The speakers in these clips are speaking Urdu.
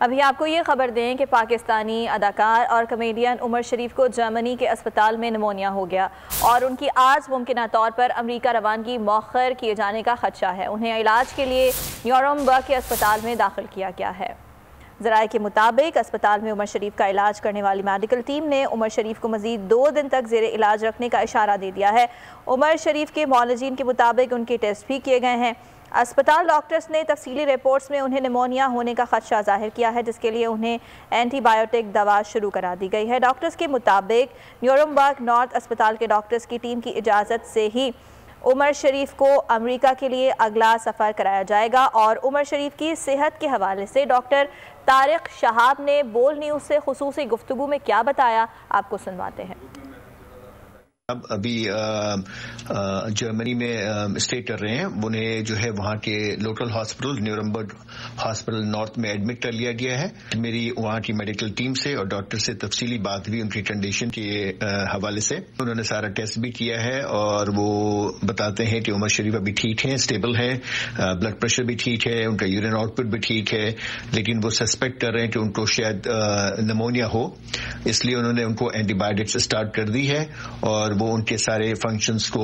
ابھی آپ کو یہ خبر دیں کہ پاکستانی اداکار اور کمیڈین عمر شریف کو جرمنی کے اسپتال میں نمونیا ہو گیا اور ان کی آج ممکنہ طور پر امریکہ روانگی مؤخر کیے جانے کا خدشہ ہے۔ انہیں علاج کے لیے نیورمبرگ کے اسپتال میں داخل کیا گیا ہے۔ ذرائع کے مطابق اسپتال میں عمر شریف کا علاج کرنے والی میڈیکل ٹیم نے عمر شریف کو مزید 2 دن تک زیر علاج رکھنے کا اشارہ دے دیا ہے۔ عمر شریف کے معالجین کے مطابق ان کے ٹیسٹ بھی کیے گئے ہیں۔ اسپتال ڈاکٹرز نے تفصیلی رپورٹس میں انہیں نمونیا ہونے کا خدشہ ظاہر کیا ہے، جس کے لیے انہیں اینٹی بائیوٹک دوا شروع کرا دی گئی ہے۔ ڈاکٹرز کے مطابق نیورمبرگ نارتھ اسپتال کے ڈاکٹرز کی ٹیم کی اجازت سے ہی عمر شریف کو امریکہ کے لیے اگلا سفر کرایا جائے گا، اور عمر شریف کی صحت کے حوالے سے ڈاکٹر طارق شہاب نے بول نیوز سے خصوصی گفتگو میں کیا بتایا، آپ کو سنواتے ہیں۔ ابھی جرمنی میں اسٹے کر رہے ہیں، انہیں جو ہے وہاں کے لوکل ہاسپٹل نیورمبرگ ہاسپٹل نارتھ میں ایڈمٹ کر لیا گیا ہے۔ میری وہاں کی میڈیکل ٹیم سے اور ڈاکٹر سے تفصیلی بات ہوئی ان کی کنڈیشن کے حوالے سے۔ انہوں نے سارا ٹیسٹ بھی کیا ہے اور وہ بتاتے ہیں کہ عمر شریف ابھی ٹھیک ہیں، اسٹیبل ہے، بلڈ پریشر بھی ٹھیک ہے، ان کا یورین آؤٹ پٹ بھی ٹھیک ہے، لیکن وہ سسپیکٹ کر رہے ہیں کہ ان کو شاید نمونیا ہو، اس لیے انہوں نے ان کو اینٹی بایوٹکس اسٹارٹ کر دی ہے اور وہ ان کے سارے فنکشنز کو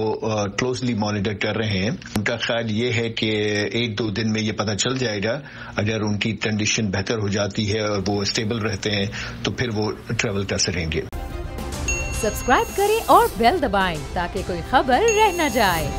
کلوزلی مانیٹر کر رہے ہیں۔ ان کا خیال یہ ہے کہ 1-2 دن میں یہ پتہ چل جائے گا، اگر ان کی کنڈیشن بہتر ہو جاتی ہے اور وہ اسٹیبل رہتے ہیں تو پھر وہ ٹریول کر سکیں گے۔ سبسکرائب کریں اور بیل دبائیں تاکہ کوئی خبر رہ نہ جائے۔